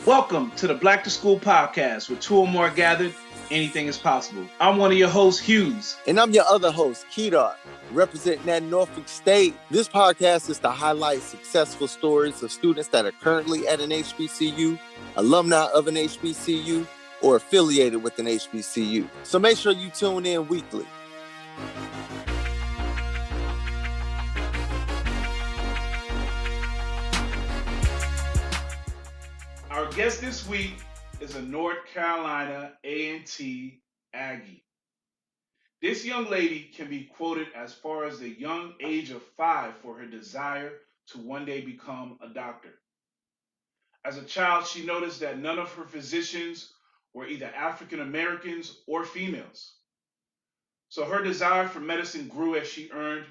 Welcome to the Black to School podcast, where two or more gathered, anything is possible. I'm one of your hosts, Hughes. And I'm your other host, Kedar, representing that Norfolk State. This podcast is to highlight successful stories of students that are currently at an HBCU, alumni of an HBCU, or affiliated with an HBCU. So make sure you tune in weekly. Our guest this week is a North Carolina A&T Aggie. This young lady can be quoted as far as the young age of 5 for her desire to one day become a doctor. As a child, she noticed that none of her physicians were either African Americans or females. So her desire for medicine grew as she earned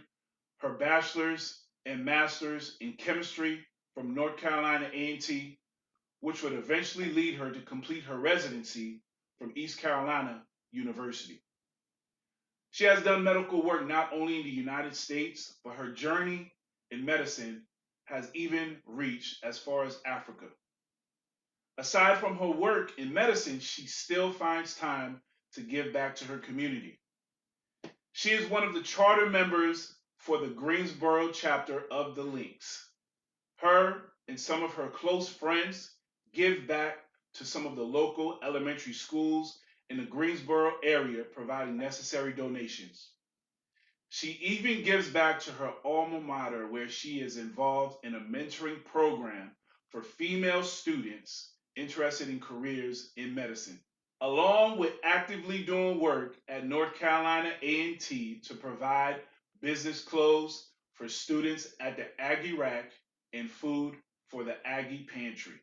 her bachelor's and master's in chemistry from North Carolina A&T, which would eventually lead her to complete her residency from East Carolina University. She has done medical work not only in the United States, but her journey in medicine has even reached as far as Africa. Aside from her work in medicine, she still finds time to give back to her community. She is one of the charter members for the Greensboro chapter of the Lynx. Her and some of her close friends give back to some of the local elementary schools in the Greensboro area, providing necessary donations. She even gives back to her alma mater, where she is involved in a mentoring program for female students interested in careers in medicine, along with actively doing work at North Carolina A&T to provide business clothes for students at the Aggie Rack and food for the Aggie Pantry.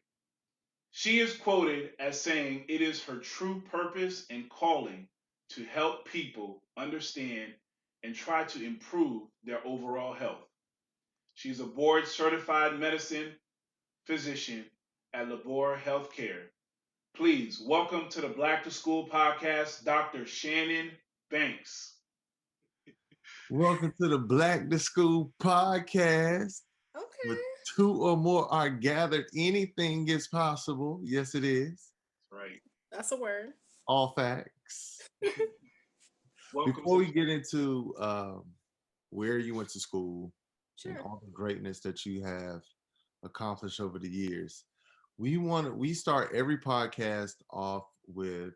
She is quoted as saying it is her true purpose and calling to help people understand and try to improve their overall health. She's a board certified medicine physician at Labor Healthcare. Please welcome to the Black to School podcast, Doctor Shannon Banks. Welcome to the Black to School podcast. Okay. With two or more are gathered, anything is possible. Yes, it is. Right. That's a word. All facts. Before we get into where you went to school and all the greatness that you have accomplished over the years, we start every podcast off with,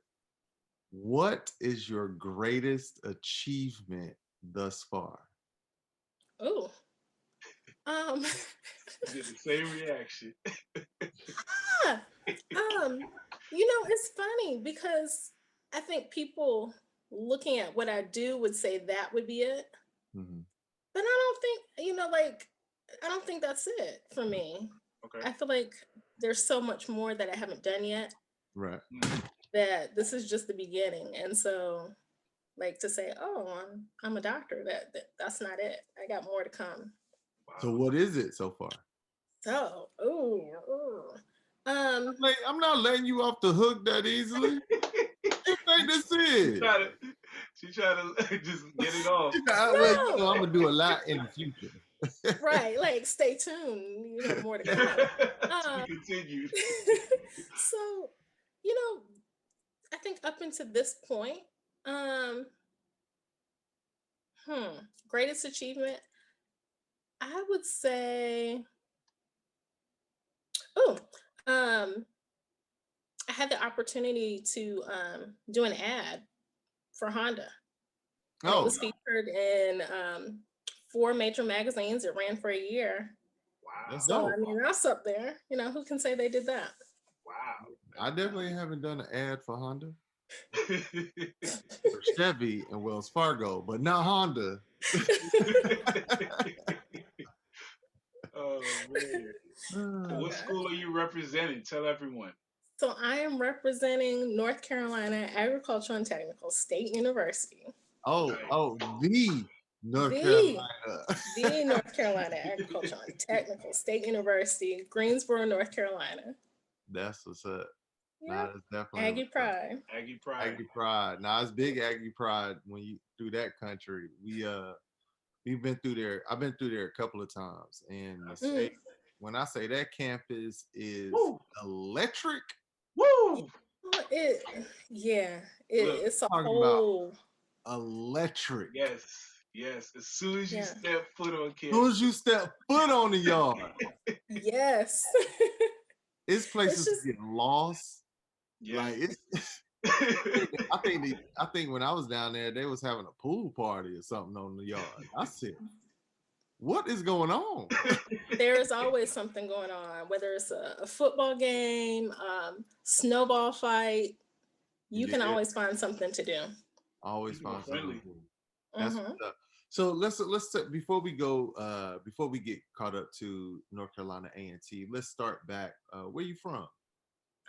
what is your greatest achievement thus far? Oh. Did the same reaction. It's funny because I think people looking at what I do would say that would be it. Mm-hmm. But I don't think that's it for me. Okay. I feel like there's so much more that I haven't done yet. Right. That this is just the beginning. And so to say, oh, I'm a doctor, that's not it. I got more to come. Wow. So what is it so far? So, I'm not letting you off the hook that easily. What do you think this is? She try to just get it off. No. I'm gonna do a lot in the future. Right, stay tuned. More to come. Continue. So, I think up until this point, greatest achievement, I would say, I had the opportunity to do an ad for Honda. It was featured in 4 major magazines. It ran for a year. Wow. So, that's up there. Who can say they did that? Wow. I definitely haven't done an ad for Honda. For Chevy and Wells Fargo, but not Honda. Oh, man. What school are you representing? Tell everyone. So I am representing North Carolina Agricultural and Technical State University. The North Carolina Agricultural and Technical State University, Greensboro, North Carolina. That's what's up. Yeah. Nah, that's definitely Aggie Pride. Aggie Pride. Aggie Pride. Nah, it's big Aggie Pride when you through that country. We've been through there. I've been through there a couple of times, and when I say that campus is electric, woo! It's a talking whole about electric. Yes. As soon as you step foot on campus. As soon as you step foot on the yard. Yes. It's places just, to get lost. Yeah. Like it's I think when I was down there, they was having a pool party or something on the yard. I said, what is going on? There is always something going on, whether it's a football game, snowball fight. You can always find something to do. Always find something to do. That's what's up. So let's before we get caught up to North Carolina A&T, let's start back. Where you from?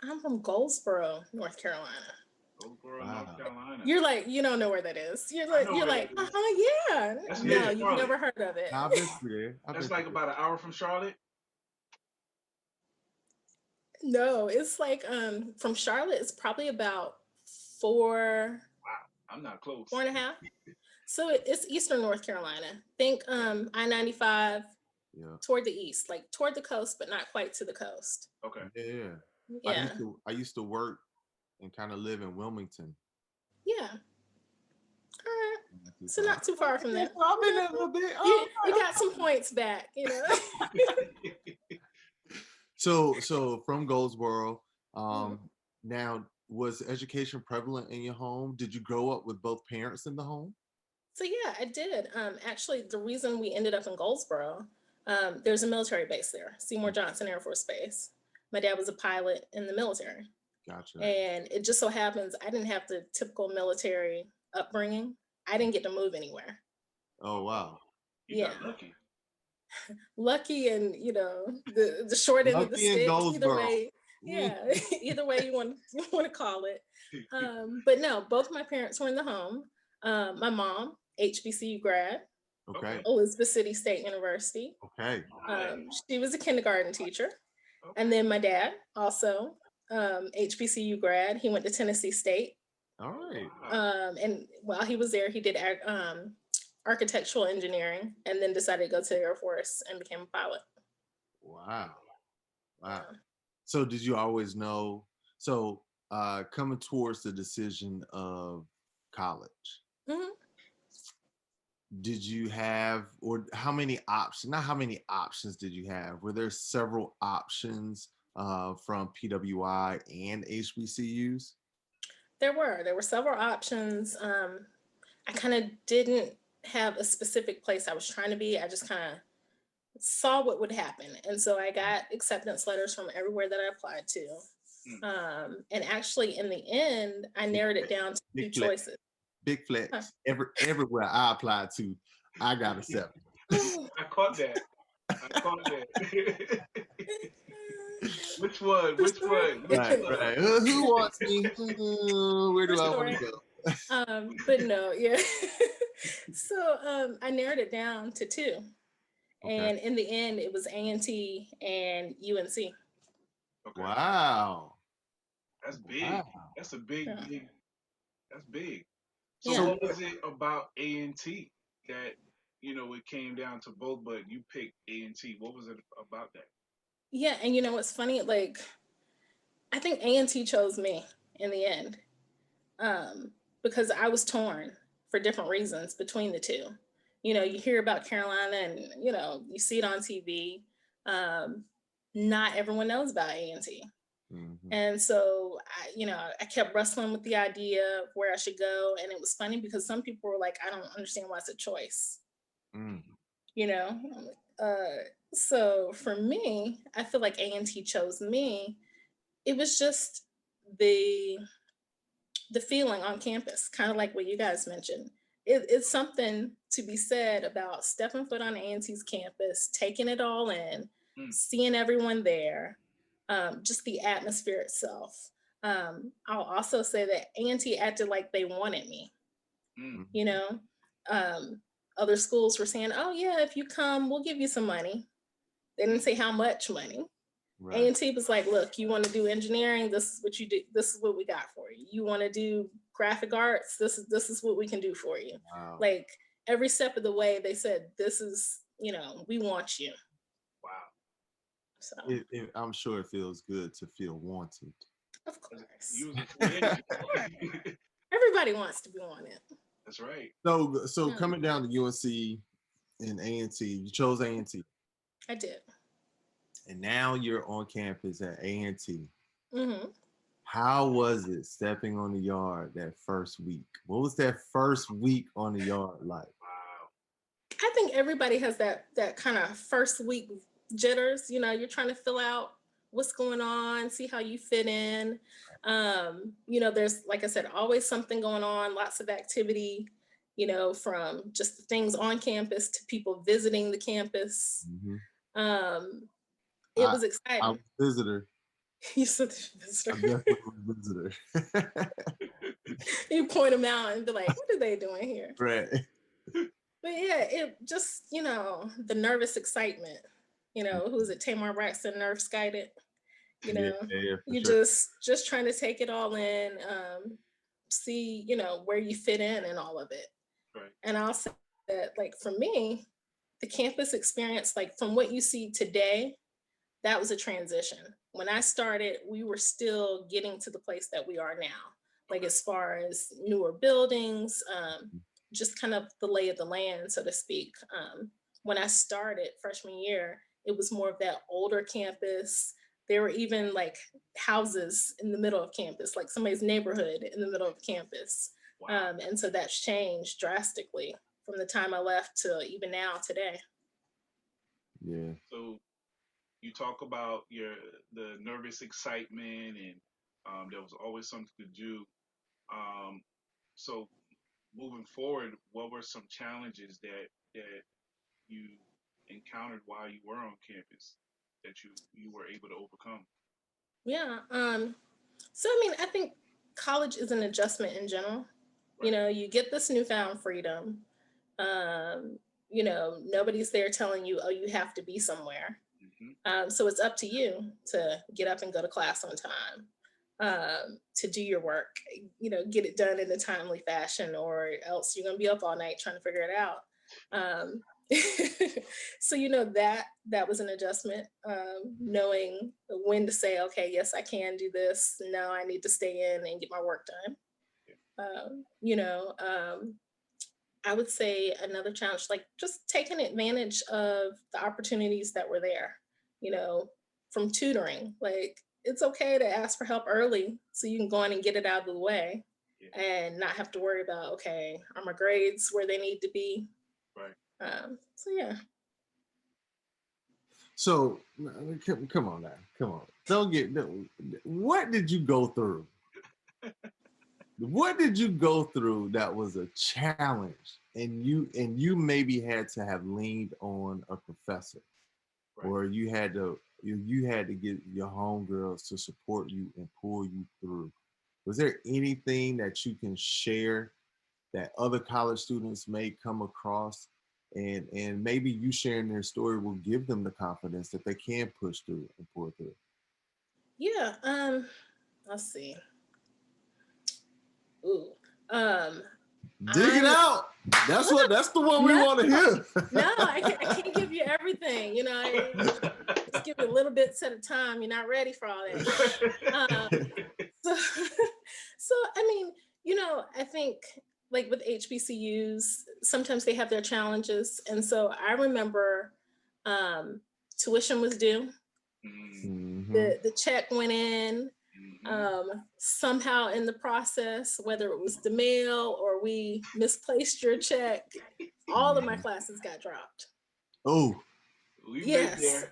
I'm from Goldsboro, North Carolina. Goldsboro, North Carolina. You're like, you don't know where that is. You're like, yeah. That's no, you've never heard of it. I've been there. That's like about an hour from Charlotte. No, it's like from Charlotte, it's probably about 4. Wow, I'm not close. 4.5. So it's Eastern North Carolina. Think I-95 toward the east, like toward the coast, but not quite to the coast. Okay. Yeah. I used to work and kind of live in Wilmington. Yeah. All right. So not too far from there. I've been there a little bit. You got some points back, you know. So from Goldsboro, now was education prevalent in your home? Did you grow up with both parents in the home? So yeah, I did. Actually, the reason we ended up in Goldsboro, there's a military base there, Seymour Johnson Air Force Base. My dad was a pilot in the military. Gotcha. And it just so happens I didn't have the typical military upbringing. I didn't get to move anywhere. Oh wow. You got lucky. Lucky, and you know, the short end of the stick. Either way, either way you want to call it. But no, both my parents were in the home. My mom, HBCU grad. Okay. Elizabeth City State University. Okay. She was a kindergarten teacher. And then my dad, also HBCU grad. He went to Tennessee State. All right. And while he was there, he did architectural engineering, and then decided to go to the Air Force and became a pilot. Wow. So did you always know? So coming towards the decision of college, did you have, or how many options? Not how many options did you have? Were there several options from PWI and HBCUs? There were several options. I kind of didn't have a specific place I was trying to be. I just kind of saw what would happen. And so I got acceptance letters from everywhere that I applied to. And actually in the end, I narrowed it down to 2 choices. Big flex. Everywhere I applied to, I got accepted. I caught that. Which one? Right. Who wants me? Where do I want to go? But no, yeah. So I narrowed it down to 2. Okay. And in the end, it was A&T and UNC. Okay. Wow. That's big. Wow. That's a big. That's big. So what was it about A&T that, you know, it came down to both, but you picked A&T? What was it about that? Yeah, and you know what's funny? Like, I think A&T chose me in the end, because I was torn for different reasons between the 2. You know, you hear about Carolina and, you know, you see it on TV. Not everyone knows about A&T. Mm-hmm. And so, I kept wrestling with the idea of where I should go. And it was funny because some people were like, I don't understand why it's a choice. You know? So for me, I feel like A&T chose me. It was just the feeling on campus, kind of like what you guys mentioned. It's something to be said about stepping foot on A&T's campus, taking it all in, seeing everyone there. Just the atmosphere itself. I'll also say that A&T acted like they wanted me. You know, other schools were saying, "Oh yeah, if you come, we'll give you some money." They didn't say how much money. Right. A&T was like, "Look, you want to do engineering? This is what you do. This is what we got for you. You want to do graphic arts? This is what we can do for you." Wow. Like every step of the way, they said, "This is, you know, we want you." Wow. So I'm sure it feels good to feel wanted. of course. Sure. Everybody wants to be on it. That's right. So coming down to UNC and A&T, you chose A&T. I did. And now you're on campus at A&T. Mm-hmm. How was it stepping on the yard that first week? What was that first week on the yard like? Wow. I think everybody has that kind of first week jitters. You know, you're trying to fill out what's going on, see how you fit in. You know, there's, like I said, always something going on, lots of activity, you know, from just the things on campus to people visiting the campus. Mm-hmm. It was exciting. I was a visitor. You said visitor. I definitely was a visitor. You point them out and be like, what are they doing here? Right. But yeah, it just, you know, the nervous excitement, you know, who's it? Tamar Braxton, nerve guided, you know, you sure. just trying to take it all in, see, you know, where you fit in and all of it. Right. And I'll say that, like, for me, the campus experience, like from what you see today, that was a transition. When I started, we were still getting to the place that we are now, like as far as newer buildings, just kind of the lay of the land, so to speak. When I started freshman year, it was more of that older campus. There were even like houses in the middle of campus, like somebody's neighborhood in the middle of campus. Wow. And so that's changed drastically from the time I left to even now today. Yeah. So you talk about the nervous excitement, and there was always something to do. So moving forward, what were some challenges that you encountered while you were on campus that you were able to overcome? Yeah. So I mean, I think college is an adjustment in general. Right. You know, you get this newfound freedom. You know, nobody's there telling you, oh, you have to be somewhere. Mm-hmm. So it's up to you to get up and go to class on time, to do your work, you know, get it done in a timely fashion, or else you're going to be up all night trying to figure it out. So, you know, that was an adjustment, knowing when to say, okay, yes, I can do this. No, I need to stay in and get my work done. You know, I would say another challenge, like just taking advantage of the opportunities that were there, you know, from tutoring. Like, it's okay to ask for help early so you can go in and get it out of the way, and not have to worry about, okay, are my grades where they need to be? Right. So yeah. So come on now, come on. What did you go through? What did you go through that was a challenge, and you maybe had to have leaned on a professor, right, or you had to get your homegirls to support you and pull you through? Was there anything that you can share that other college students may come across, and maybe you sharing their story will give them the confidence that they can push through and pull through? Yeah. Let's see. Ooh. Dig it out. That's the one we want to hear. No, I can't give you everything. You know, I just give you little bits at a time. You're not ready for all that. So I mean, you know, I think like with HBCUs, sometimes they have their challenges, and so I remember tuition was due. Mm-hmm. The check went in. Somehow in the process, whether it was the mail or we misplaced your check, all of my classes got dropped. Oh, yes.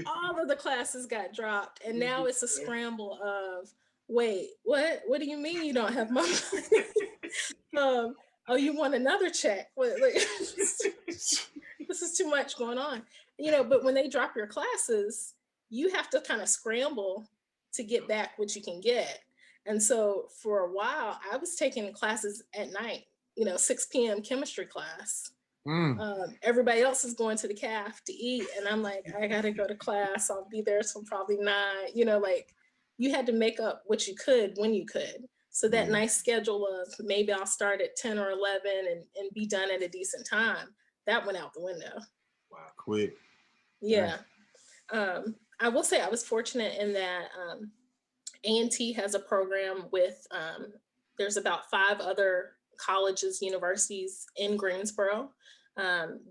All of the classes got dropped, and now it's a scramble of, wait, what do you mean you don't have my money? Oh, you want another check? What, like, this is too much going on, you know. But when they drop your classes, you have to kind of scramble to get back what you can get. And so for a while, I was taking classes at night, you know, 6 p.m. chemistry class. Everybody else is going to the caf to eat, and I'm like, I gotta go to class. I'll be there till probably 9. You know, like, you had to make up what you could when you could. So that nice schedule of maybe I'll start at 10 or 11 and be done at a decent time, that went out the window. Wow. Quick. Yeah. I will say I was fortunate in that A&T has a program with, there's about 5 other colleges, universities in Greensboro.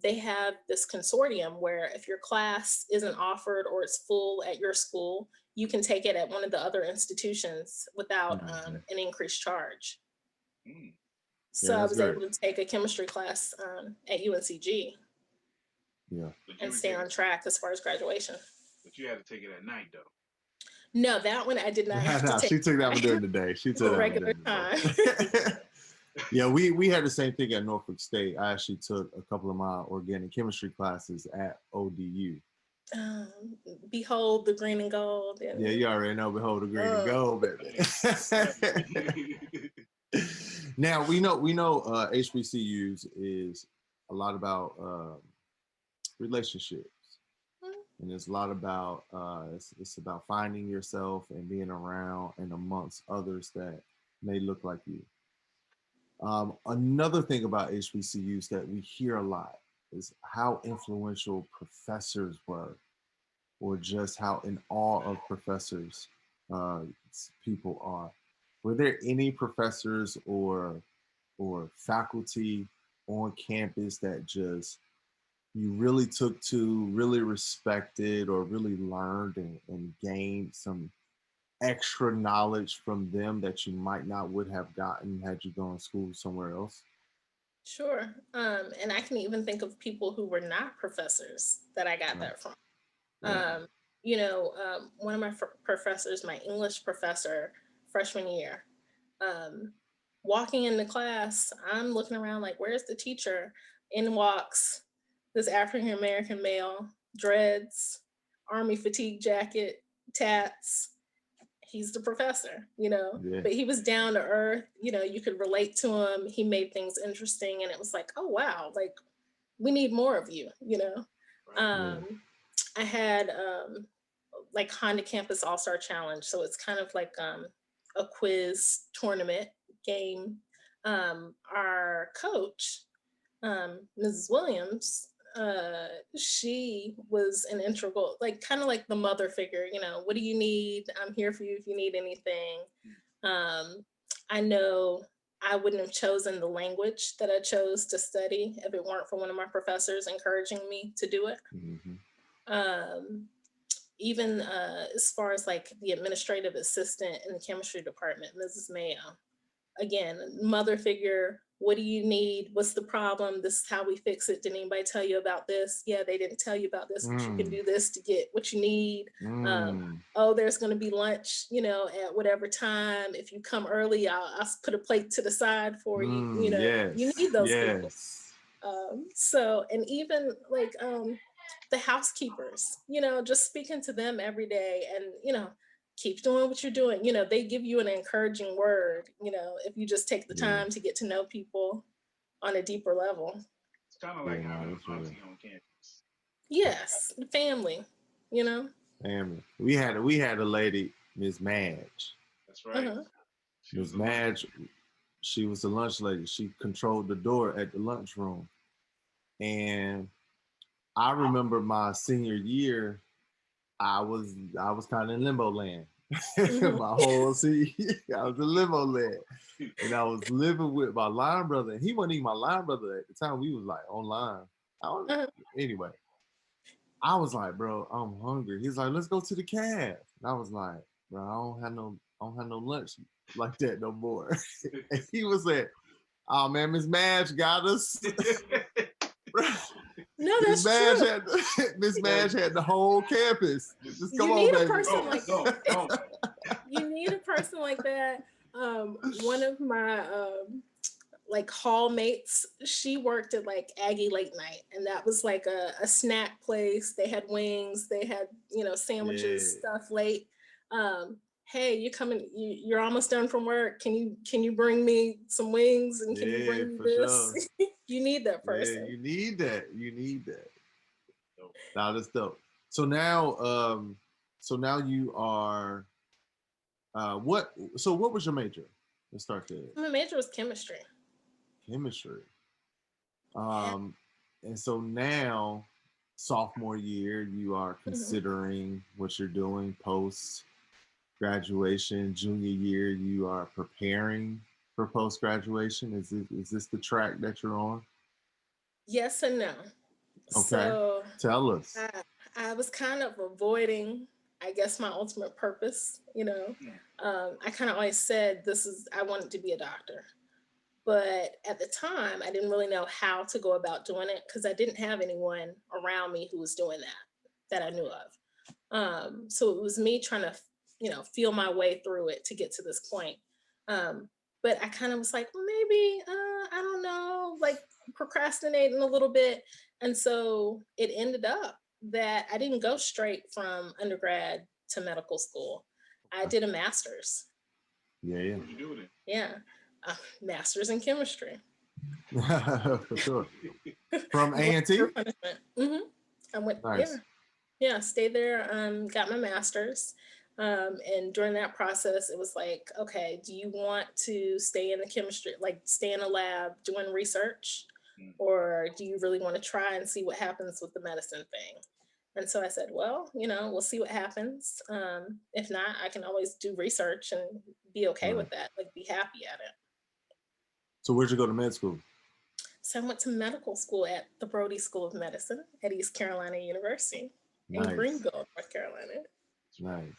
They have this consortium where if your class isn't offered or it's full at your school, you can take it at one of the other institutions without an increased charge. So I was able to take a chemistry class at UNCG. Yeah. And stay on track as far as graduation. But you had to take it at night, though. No, that one I did not have to take. She took that one during the day. She took that regular time. Yeah, we had the same thing at Norfolk State. I actually took a couple of my organic chemistry classes at ODU. Behold the green and gold. Yeah, you already know. Behold the green and gold, baby. Now we know HBCUs is a lot about relationships, and it's a lot about it's about finding yourself and being around and amongst others that may look like you. Another thing about HBCUs that we hear a lot is how influential professors were, or just how in awe of professors people are. Were there any professors or faculty on campus that just you really took to, really respected, or really learned and gained some extra knowledge from them that you might not would have gotten had you gone to school somewhere else? Sure. And I can even think of people who were not professors that I got that from. One of my professors, my English professor, freshman year, walking into class, I'm looking around like, where's the teacher? In walks this African American male, dreads, army fatigue jacket, tats. He's the professor, but he was down to earth. You could relate to him. He made things interesting, and it was like, oh wow, like we need more of you. I had like Honda Campus All-Star Challenge, so it's kind of like a quiz tournament game. Our coach, Mrs. Williams, she was an integral, like kind of like the mother figure. What do you need? I'm here for you if you need anything. I know I wouldn't have chosen the language that I chose to study if it weren't for one of my professors encouraging me to do it. Even as far as like the administrative assistant in the chemistry department, Mrs. Mayo, again, mother figure. What do you need? What's the problem? This is how we fix it. Did anybody tell you about this? Yeah, they didn't tell you about this, but you can do this to get what you need. There's going to be lunch, at whatever time. If you come early, I'll put a plate to the side for you. You need those people. And even like the housekeepers, just speaking to them every day and, keep doing what you're doing. They give you an encouraging word, if you just take the time to get to know people on a deeper level. It's kind of like having a auntie on campus. Yes, family, Family. We had a lady, Miss Madge. That's right. Miss Madge, she was the lunch lady. She controlled the door at the lunchroom. And I remember my senior year, I was kind of in limbo land. My whole senior year, I was in limbo land. And I was living with my line brother. And he wasn't even my line brother at the time. We was like online. Anyway, I was like, bro, I'm hungry. He's like, let's go to the caf. And I was like, bro, I don't have no lunch like that no more. And he was like, oh man, Miss Madge got us. No, that's true. Miss Madge had the whole campus. Just come you on, need baby. A person like that. You need a person like that. One of my like hall mates, she worked at like Aggie Late Night, and that was like a snack place. They had wings, they had sandwiches, stuff late. Hey, you coming? You're almost done from work. Can you bring me some wings and can you bring me this? Sure. You need that person. Yeah, you need that. Now that's dope. So now, you are. What was your major? Let's start there. My major was chemistry. Chemistry. And so now, sophomore year, you are considering what you're doing post graduation. Junior year, you are preparing for post graduation. Is this the track that you're on? Yes and no. Okay, So tell us. I was kind of avoiding, I guess, my ultimate purpose. I kind of always said I wanted to be a doctor. But at the time, I didn't really know how to go about doing it because I didn't have anyone around me who was doing that I knew of. So it was me trying to, feel my way through it to get to this point. Um, but I kind of was like, well, maybe, I don't know, like procrastinating a little bit. And so it ended up that I didn't go straight from undergrad to medical school. I did a master's. Yeah. What'd you do with it? Yeah. Master's in chemistry. For sure. From A&T? I went, nice. stayed there, got my master's. And during that process, it was like, okay, do you want to stay in the chemistry, like stay in a lab doing research? Or do you really want to try and see what happens with the medicine thing? And so I said, well, we'll see what happens. If not, I can always do research and be okay with that, like be happy at it. So where'd you go to med school? So I went to medical school at the Brody School of Medicine at East Carolina University in Greenville, North Carolina. Nice.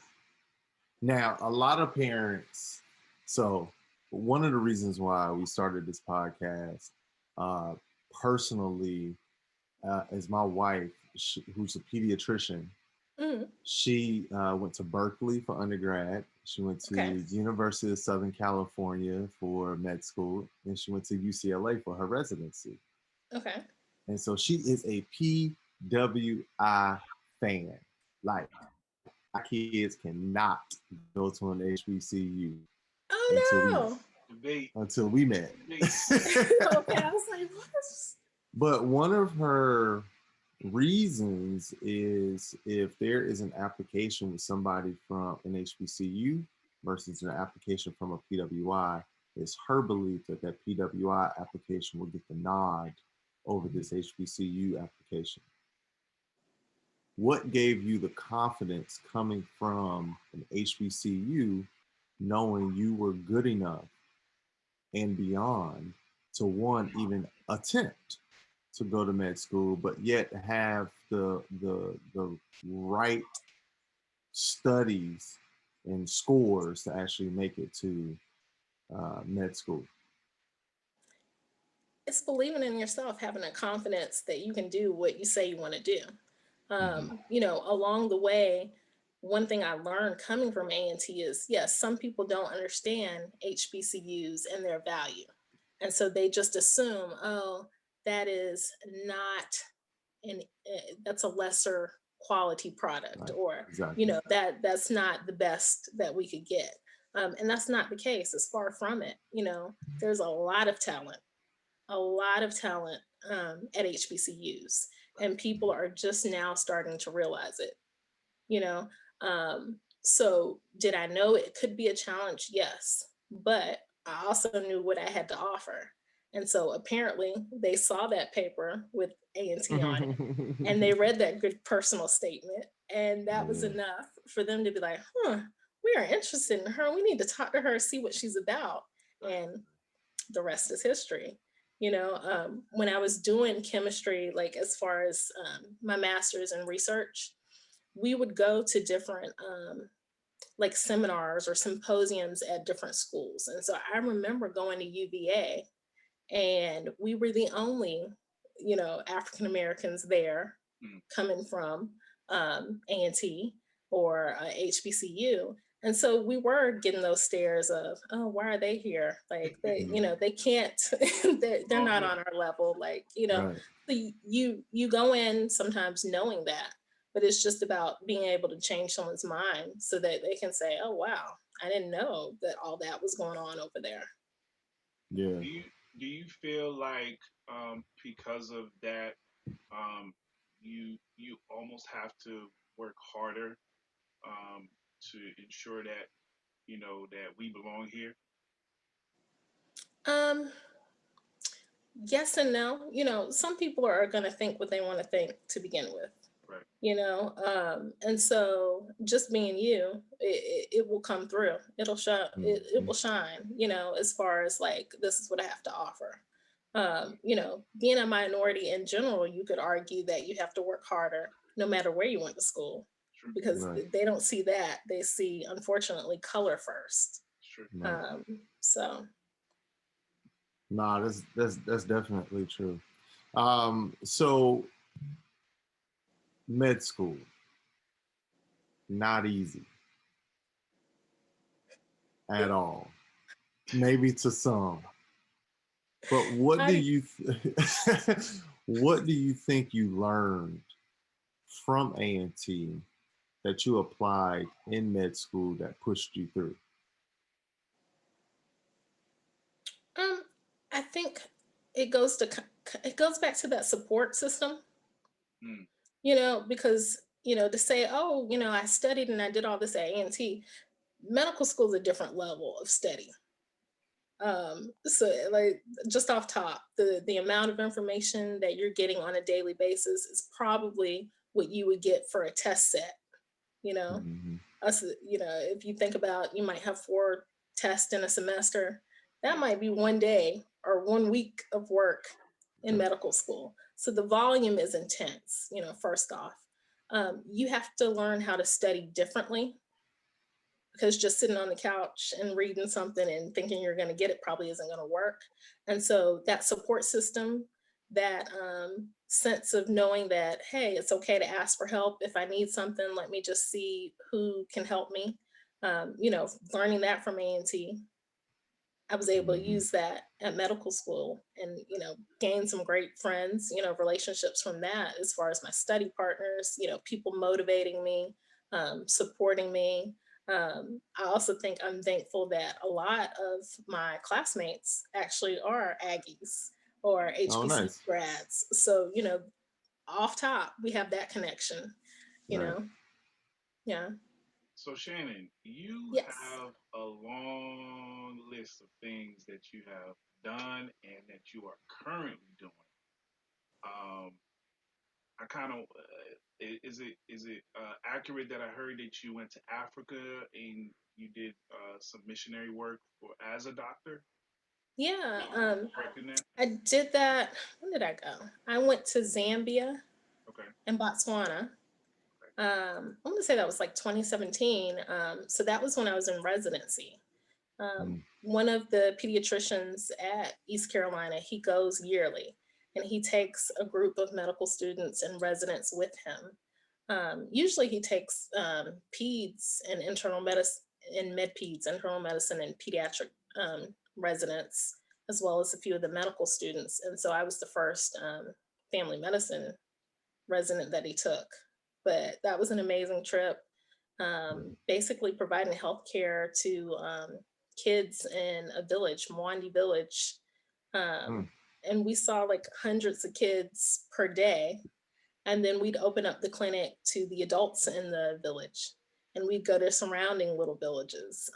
Now, a lot of parents, so one of the reasons why we started this podcast, personally, is my wife, who's a pediatrician. She went to Berkeley for undergrad. She went to the University of Southern California for med school, and she went to UCLA for her residency. Okay. And so she is a PWI fan. Like, our kids cannot go to an HBCU. Oh until we met. Okay, I was like, what? But one of her reasons is if there is an application with somebody from an HBCU versus an application from a PWI, it's her belief that that PWI application will get the nod over this HBCU application. What gave you the confidence coming from an HBCU, knowing you were good enough and beyond to one, even attempt to go to med school, but yet have the right studies and scores to actually make it to med school? It's believing in yourself, having a confidence that you can do what you say you want to do. Along the way, one thing I learned coming from A&T is, yes, some people don't understand HBCUs and their value. And so they just assume, oh, that is not that's a lesser quality product, or that's not the best that we could get. And that's not the case. It's far from it. There's a lot of talent at HBCUs, and people are just now starting to realize it. So did I know it could be a challenge? Yes, but I also knew what I had to offer. And so apparently they saw that paper with A&T on it, and they read that good personal statement, and that was enough for them to be like, we are interested in her. We need to talk to her, see what she's about. And the rest is history. When I was doing chemistry, like as far as my master's in research, we would go to different like seminars or symposiums at different schools. And so I remember going to UVA, and we were the only, African Americans there coming from A&T or HBCU. And so we were getting those stares of, oh, why are they here? Like they can't, they're not on our level. Like, Right. so you go in sometimes knowing that, but it's just about being able to change someone's mind so that they can say, oh, wow, I didn't know that all that was going on over there. Yeah. Do you feel like because of that, you almost have to work harder to ensure that that we belong here? yes and no. You know, some people are going to think what they want to think to begin with. Right. You know, and so just being you, it will come through. It'll show. It will shine. You know, as far as like this is what I have to offer. You know, being a minority in general, you could argue that you have to work harder no matter where you went to school True. because Right. they don't see that. They see, unfortunately, color first. True. Right. So Nah, that's definitely true. So med school, not easy at all. Maybe to some. But what do I you what do you think you learned from A&T that you applied in med school that pushed you through? um I think it goes to it goes back to that support system, Mm. you know, because you know to say, oh, you know, I studied and I did all this at A&T. Medical school is a different level of study. So like just off top, the amount of information that you're getting on a daily basis is probably what you would get for a test set, you know. Mm-hmm. Us, you know, if you think about you might have 4 tests in a semester, that Yeah. might be one day or one week of work in medical school. So the volume is intense, you know, first off. You have to learn how to study differently because just sitting on the couch and reading something and thinking you're going to get it probably isn't going to work. And so that support system, that sense of knowing that, hey, it's okay to ask for help. If I need something, let me just see who can help me. You know, learning that from A&T, I was able to Mm-hmm. use that at medical school and, you know, gain some great friends, you know, relationships from that as far as my study partners, you know, people motivating me, supporting me. I also think I'm thankful that a lot of my classmates actually are Aggies or Oh, HBC nice. grads. So, you know, off top, we have that connection, you Right. know? Yeah. So Shannon, you Yes. have a long list of things that you have done and that you are currently doing. Um, I kind of is it accurate that I heard that you went to Africa and you did some missionary work for as a doctor? Yeah. Correct in that? I did that. When did I go? I went to Zambia Okay. and Botswana. Okay. I want to say that was like 2017. So that was when I was in residency. One of the pediatricians at East Carolina, he goes yearly and he takes a group of medical students and residents with him. Usually he takes peds and internal medicine and med peds, internal medicine and pediatric residents, as well as a few of the medical students. And so I was the first family medicine resident that he took. But that was an amazing trip. Basically providing health care to kids in a village, Mwandi village. Mm. And we saw like hundreds of kids per day. And then we'd open up the clinic to the adults in the village. And we'd go to surrounding little villages.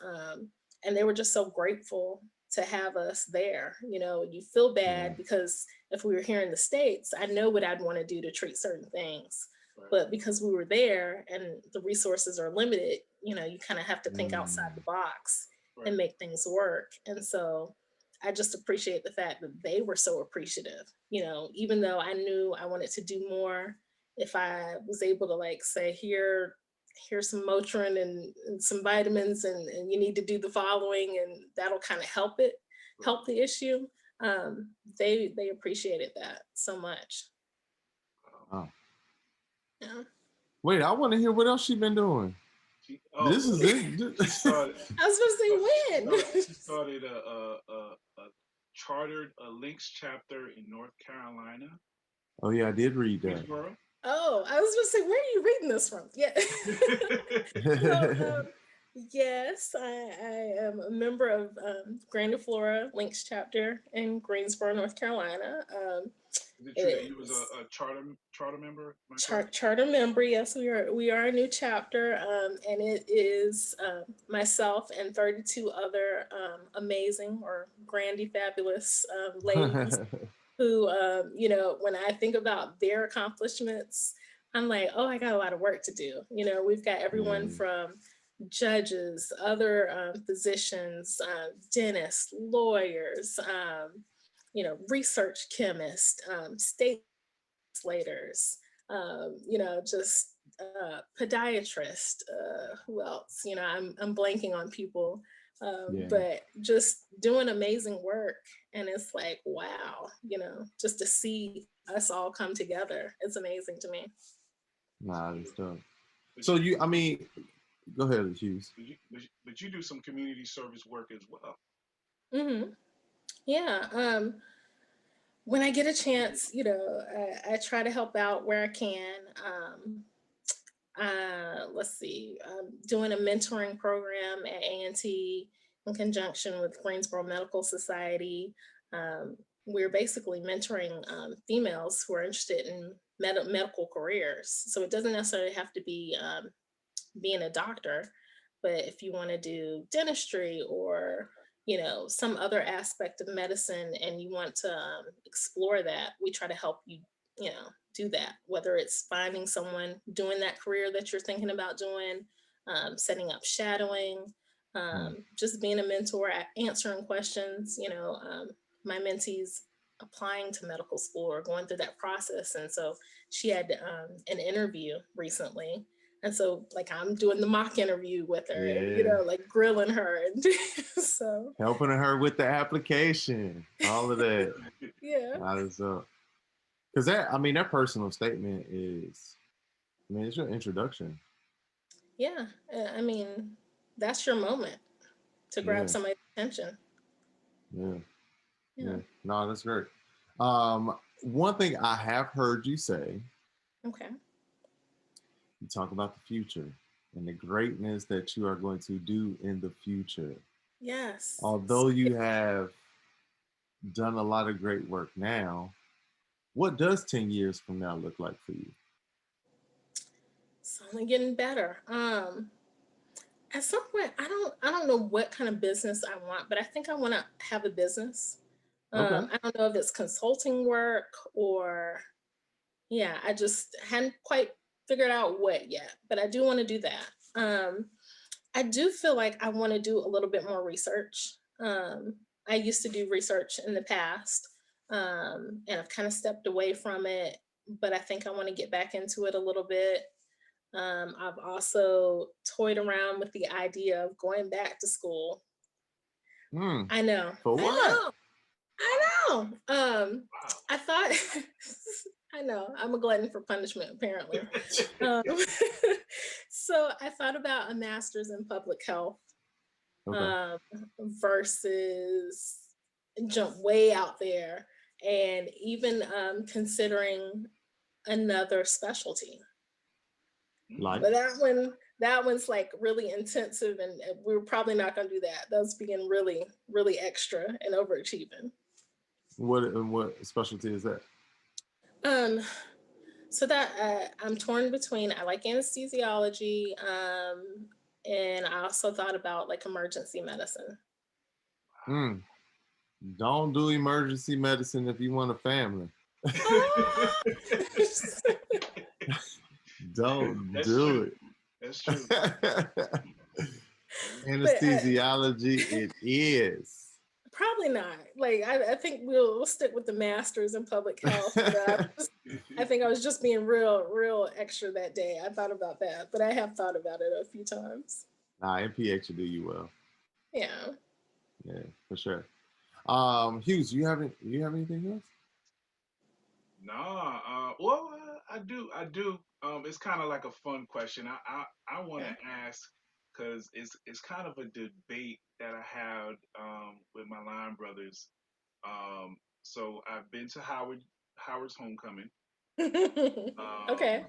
And they were just so grateful to have us there. You know, you feel Yeah. bad because if we were here in the States, I know what I'd want to do to treat certain things. Right. But because we were there and the resources are limited, you know, you kind of have to think outside Mm. the box Right. and make things work. And so I just appreciate the fact that they were so appreciative. You know, even though I knew I wanted to do more, if I was able to like say, here's some Motrin and some vitamins and you need to do the following and that'll kind of help the issue. They appreciated that so much. Wow. Yeah. Wait, I want to hear what else she been doing. Oh, This is it. she started. I was supposed to say She started a chartered a links chapter in North Carolina, Oh yeah, I did read that. Greensboro. Oh, I was going to say, where are you reading this from? Yeah. So, yes, I am a member of Grand Flora Links chapter in Greensboro, North Carolina. Is it true that you was It's a charter member? Am I correct? charter member. Yes, we are a new chapter, and it is myself and 32 other amazing or grandy fabulous ladies who, you know, when I think about their accomplishments, I'm like, oh, I got a lot of work to do. You know, we've got everyone Yeah. from judges, other physicians, dentists, lawyers, you know, research chemists, state legislators, you know, just podiatrist. Who else? You know, I'm blanking on people, Yeah. but just doing amazing work. And it's like, wow, you know, just to see us all come together, it's amazing to me. Nah, that's dope. But So you, you, I mean, go ahead, Hughes. but you do some community service work as well. Hmm. Yeah. When I get a chance, you know, I try to help out where I can. Let's see, doing a mentoring program at A&T in conjunction with Greensboro Medical Society. Um, we're basically mentoring females who are interested in medical careers. So it doesn't necessarily have to be being a doctor, but if you want to do dentistry or you know some other aspect of medicine and you want to explore that, we try to help you, you know, do that, whether it's finding someone doing that career that you're thinking about doing, setting up shadowing, just being a mentor, answering questions, you know. My mentees applying to medical school or going through that process, and so she had an interview recently, and so like I'm doing the mock interview with her and you Yeah. know like grilling her and so Helping her with the application, all of that. yeah. That is up. Because that, I mean, that personal statement is, I mean, it's your introduction. Yeah, I mean, that's your moment to grab Yeah, somebody's attention. yeah, Yeah. yeah. No, that's great. One thing I have heard you say, Okay. you talk about the future and the greatness that you are going to do in the future. Yes. Although you have done a lot of great work now, what does 10 years from now look like for you? It's only getting better. At some point, I don't know what kind of business I want, but I think I want to have a business. Okay. I don't know if it's consulting work or yeah, I just hadn't quite figured out what yet, but I do want to do that. I do feel like I want to do a little bit more research. I used to do research in the past, and I've kind of stepped away from it, but I think I want to get back into it a little bit. I've also toyed around with the idea of going back to school. Hmm. I know, For I what? know, I know. Wow. I thought, I know, I'm a glutton for punishment, apparently. Um, so I thought about a master's in public health Okay. um, versus jump way out there and even considering another specialty. Like, But that one's like really intensive, and we're probably not going to do that. That's being really, really extra and overachieving. what specialty is that? Um, so that I'm torn between. I like anesthesiology, and I also thought about like emergency medicine. Hmm. Don't do emergency medicine if you want a family. Ah! Don't That's do true. it. That's true. But Anesthesiology, it is. probably not. Like I think we'll stick with the masters in public health. But I think I was just being real extra that day. I thought about that, but I have thought about it a few times. Nah, NPH will do you well. Yeah. Yeah, for sure. Hughes, you have anything else? Nah, well, I do. It's kind of like a fun question. I want to Okay. ask because it's kind of a debate that I had with my line brothers. So I've been to Howard's homecoming. Okay. Um,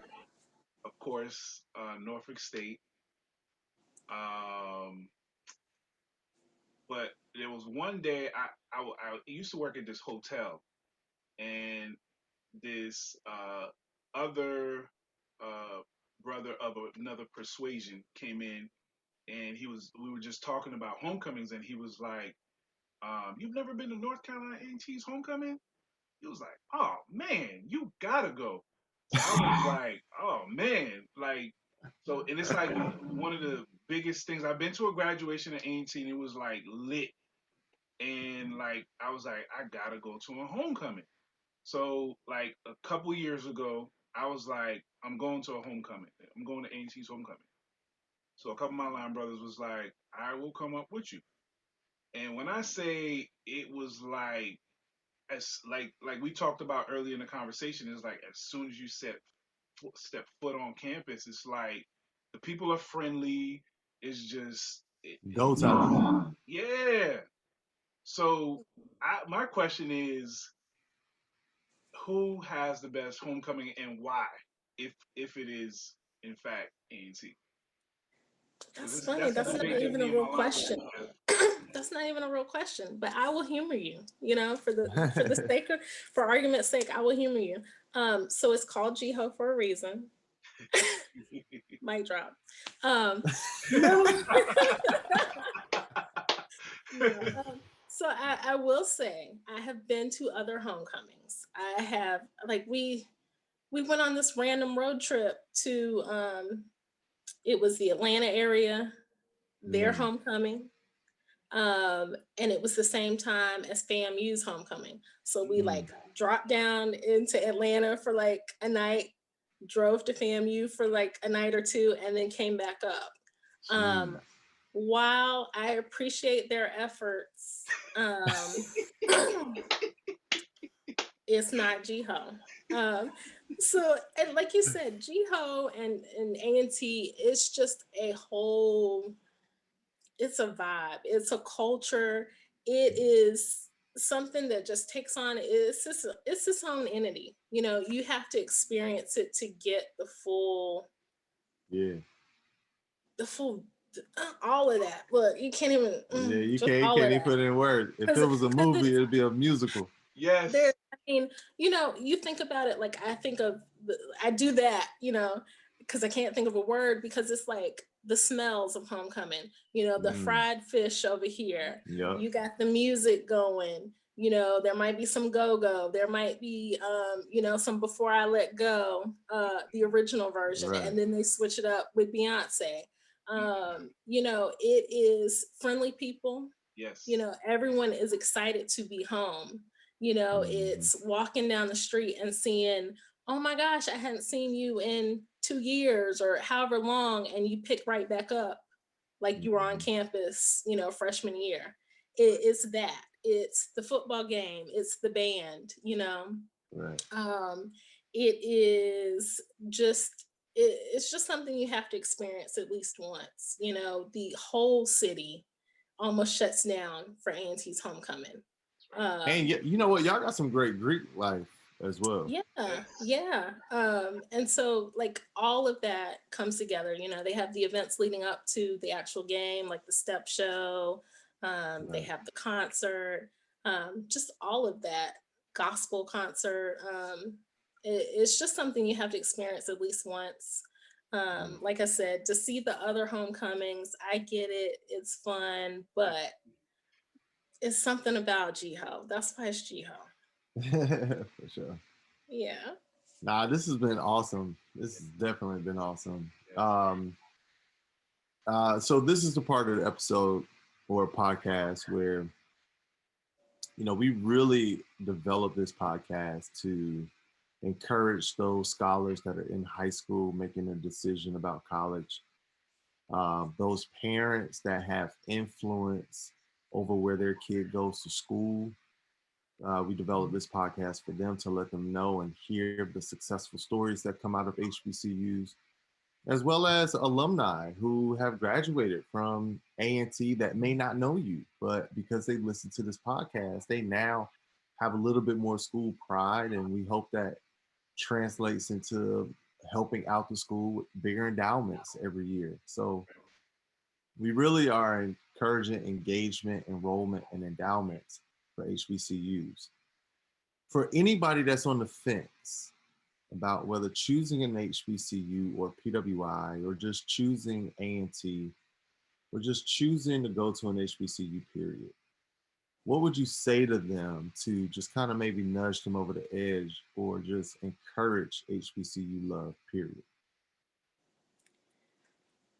of course, Norfolk State. Um, but there was one day I used to work at this hotel, and this other uh, brother of another persuasion came in, and we were just talking about homecomings, and he was like, "You've never been to North Carolina A&T's homecoming?" He was like, "Oh man, you gotta go." So I was like, "Oh man," like so, and it's like one of the biggest things. I've been to a graduation at A&T, and it was like lit, and like I was like, I gotta go to a homecoming. So like a couple years ago, I was like, I'm going to a homecoming. I'm going to A&T's homecoming. So a couple of my line brothers was like, I will come up with you. And when I say it was like as like we talked about earlier in the conversation, is like as soon as you step foot on campus, it's like the people are friendly. It's just Go time. yeah. So my question is, who has the best homecoming and why? If it is in fact A&T, That's because funny. that's a That's not debate that even a me and real my line question. brothers have. That's not even a real question, but I will humor you, you know, for the sake of, for argument's sake, I will humor you. So it's called Jiho for a reason. Mic drop. No, no. So I will say I have been to other homecomings. I have, like, we went on this random road trip to it was the Atlanta area, their homecoming. And it was the same time as FAMU's homecoming. So we like dropped down into Atlanta for like a night, drove to FAMU for like a night or two, and then came back up. While I appreciate their efforts, it's not Jiho. So, and like you said, Jiho and A&T, it's just a whole, it's a vibe, it's a culture, it is something that just takes on, it's its own entity. You know, you have to experience it to get Yeah. the full all of that. Look, you can't even Yeah, just you all can't of even that. put it in words. If it was a movie, it'd be a musical. Yes. There, I mean, you know, you think about it, like I think of I do that, you know, because I can't think of a word, because it's like the smells of homecoming, you know, the fried fish over here, Yep. you got the music going, you know, there might be some go-go, there might be you know, some Before I Let Go, the original version, Right. and then they switch it up with Beyonce. You know, it is friendly people, Yes. you know, everyone is excited to be home. You know, it's walking down the street and seeing, oh my gosh, I hadn't seen you in 2 years or however long, and you pick right back up like you were on campus, you know, freshman year. It's that. It's the football game. It's the band. You know, Right. it is just. It's just something you have to experience at least once. You know, the whole city almost shuts down for A&T's homecoming. And you know what? Y'all got some great Greek life as well. Yeah. And so like all of that comes together. You know, they have the events leading up to the actual game, like the step show. They have the concert, just all of that gospel concert. It's just something you have to experience at least once. Like I said, to see the other homecomings, I get it. It's fun, but it's something about Jiho. That's why it's Jiho. For sure. Yeah. Nah, this has been awesome. This has definitely been awesome. So this is the part of the episode or podcast where, you know, we really developed this podcast to encourage those scholars that are in high school making a decision about college, those parents that have influence over where their kid goes to school. We developed this podcast for them to let them know and hear the successful stories that come out of HBCUs, as well as alumni who have graduated from A&T that may not know you, but because they listen to this podcast, they now have a little bit more school pride, and we hope that translates into helping out the school with bigger endowments every year. So we really are encouraging engagement, enrollment, and endowments for HBCUs. For anybody that's on the fence about whether choosing an HBCU or PWI, or just choosing A&T, or just choosing to go to an HBCU, period, what would you say to them to just kind of maybe nudge them over the edge or just encourage HBCU love, period?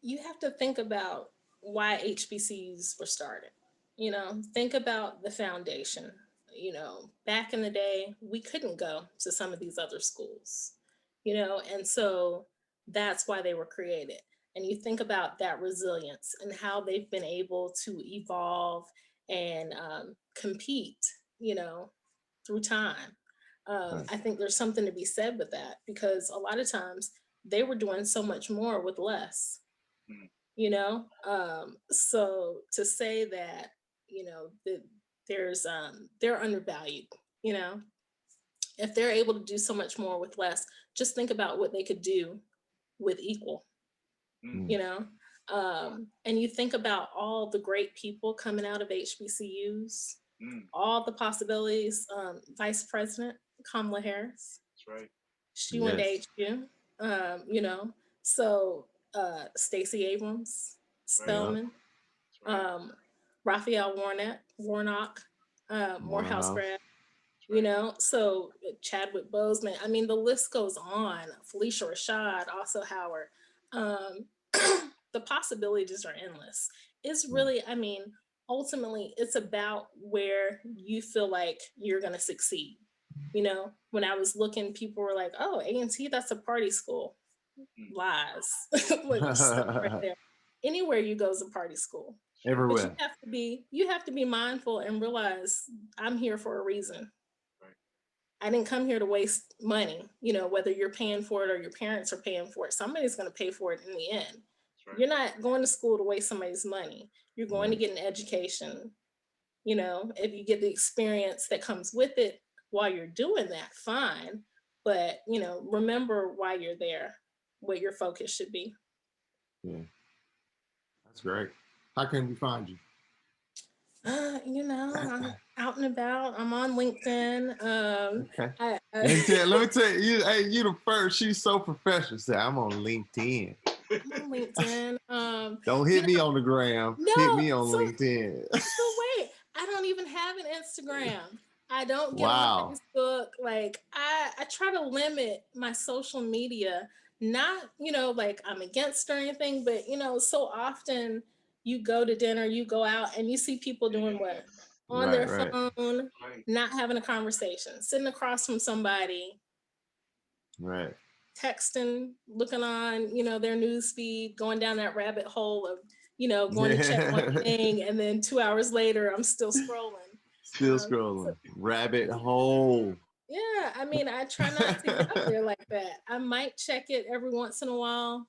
You have to think about why HBCUs were started. Think about the foundation. Back in the day, we couldn't go to some of these other schools, and so that's why they were created. And you think about that resilience and how they've been able to evolve and compete, through time. I think there's something to be said with that because a lot of times they were doing so much more with less. So to say that that they're undervalued, you know if they're able to do so much more with less, just think about what they could do with equal. you know and you think about all the great people coming out of HBCUs, all the possibilities. Vice President Kamala Harris, That's right. she went to HU. So Stacey Abrams, Spelman, um, Raphael Warnock, Morehouse grad. So Chadwick Boseman. I mean, the list goes on. Felicia Rashad, also Howard. Um, the possibilities are endless. It's really, ultimately, it's about where you feel like you're going to succeed. When I was looking, people were like, "Oh, A&T, that's a party school." Lies. Like, stop right there. Anywhere you go is a party school. Everywhere. But you have to be mindful and realize I'm here for a reason. I didn't come here to waste money, whether you're paying for it or your parents are paying for it. Somebody's going to pay for it in the end. Right. You're not going to school to waste somebody's money. You're going to get an education. If you get the experience that comes with it while you're doing that, fine. But, remember why you're there, what your focus should be. Yeah. That's great. How can we find you? I'm out and about. I'm on LinkedIn. Okay. Let me tell you, hey, you the first. She's so professional. Say, I'm on LinkedIn. I'm on LinkedIn. Don't hit me on the gram. No, hit me on LinkedIn. So wait, I don't even have an Instagram. I don't get on Facebook. Like I try to limit my social media. Not, like I'm against or anything, but so often you go to dinner, you go out, and you see people doing what? On their phone, not having a conversation, sitting across from somebody. Right. Texting, looking on, their news feed, going down that rabbit hole of, going to check one thing, and then 2 hours later, I'm still scrolling. Scrolling. Rabbit hole. Yeah, I try not to get up there like that. I might check it every once in a while,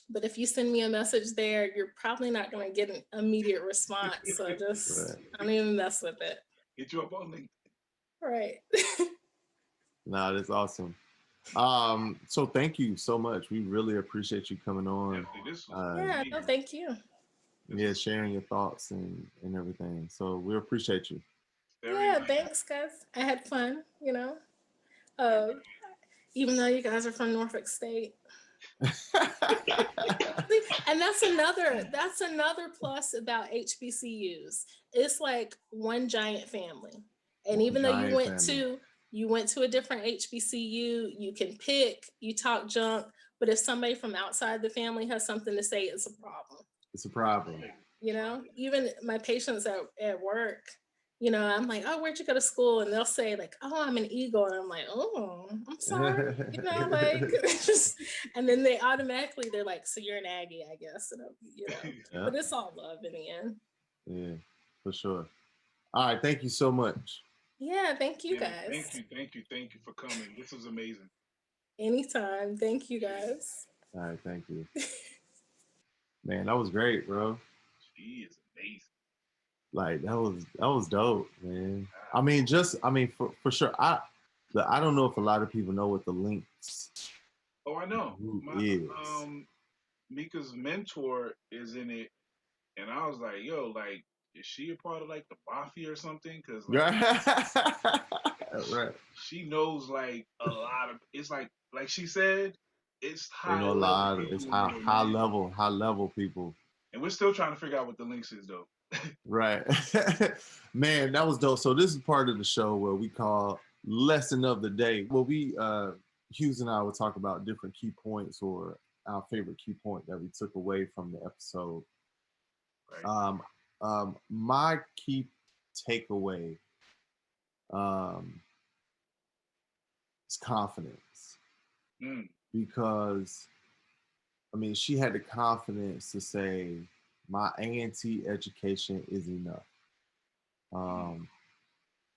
but if you send me a message there, you're probably not going to get an immediate response. So just, I don't even mess with it. Get you up on LinkedIn. Right. Nah, that's awesome. So thank you so much. We really appreciate you coming on. No, thank you. Yeah, sharing your thoughts and everything. So we appreciate you. Thanks, guys. I had fun, even though you guys are from Norfolk State. And that's another plus about HBCUs. It's like one giant family. And even though you went to a different HBCU, you can pick, you talk junk, but if somebody from outside the family has something to say, it's a problem. It's a problem. Even my patients at work, I'm like, "Oh, where'd you go to school?" And they'll say like, "Oh, I'm an Eagle." And I'm like, "Oh, I'm sorry." And then they automatically, they're like, "So you're an Aggie, I guess." And, but it's all love in the end. Yeah, for sure. All right. Thank you so much. Yeah, thank you guys. Thank you for coming. This was amazing. Anytime. Thank you guys. All right, thank you. Man, that was great, bro. She is amazing. Like that was dope, man. For sure. I don't know if a lot of people know what the Links. Oh, I know. Mika's mentor is in it, and I was like, "Yo, like, is she a part of like the mafia or something?" Because right. She knows like a lot of. It's like she said, it's high. You know, a lot. It's high level people. And we're still trying to figure out what the Links is, though. Right. Man, that was dope. So this is part of the show where we call lesson of the day. Well, Hughes and I will talk about different key points or our favorite key point that we took away from the episode. Right. My key takeaway is confidence. Because, I mean, she had the confidence to say, my A&T education is enough.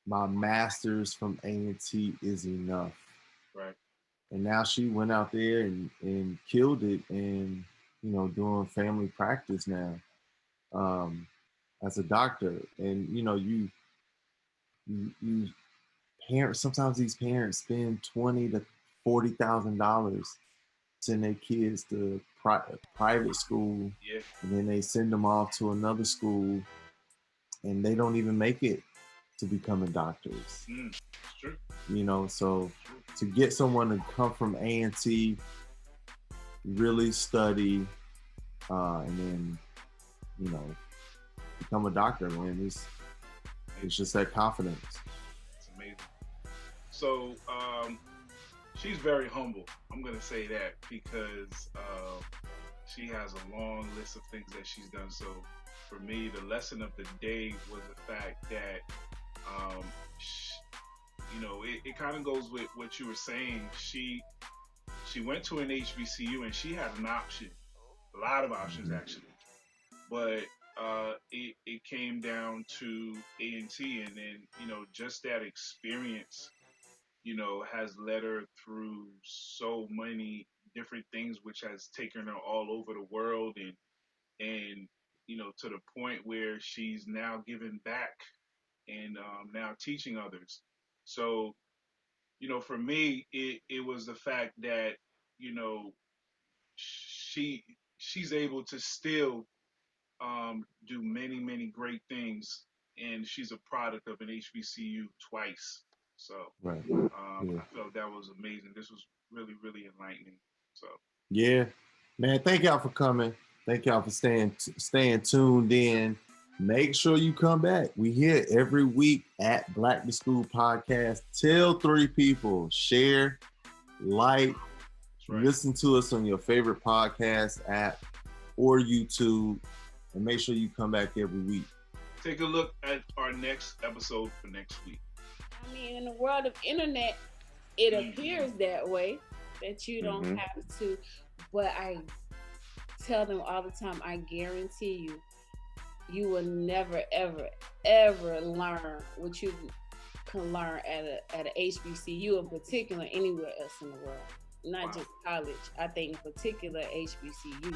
My master's from A&T is enough. Right. And now she went out there and killed it and, doing family practice now as a doctor. And, you parents, sometimes these parents spend $20,000 to $40,000 send their kids to private school, and then they send them off to another school, and they don't even make it to becoming doctors. True. So to get someone to come from A&T, really study, and then, become a doctor, man, it's just that confidence. It's amazing. So, she's very humble. I'm going to say that because she has a long list of things that she's done. So for me, the lesson of the day was the fact that, it kind of goes with what you were saying. She went to an HBCU and she had an option, a lot of options actually. But it came down to A&T, and then, just that experience has led her through so many different things, which has taken her all over the world, and to the point where she's now giving back and now teaching others. So, for me, it was the fact that, she's able to still do many, many great things, and she's a product of an HBCU twice. So right. I felt that was amazing. This was really, really enlightening. So yeah, man, thank y'all for coming. Thank y'all for staying tuned in. Make sure you come back. We here every week at Black to School Podcast. Tell 3 people, share, like, listen to us on your favorite podcast app or YouTube, and make sure you come back every week. Take a look at our next episode for next week. I mean, in the world of internet, it appears that way, that you don't have to, but I tell them all the time, I guarantee you will never, ever, ever learn what you can learn at a HBCU, in particular, anywhere else in the world. Not just college. I think in particular HBCU.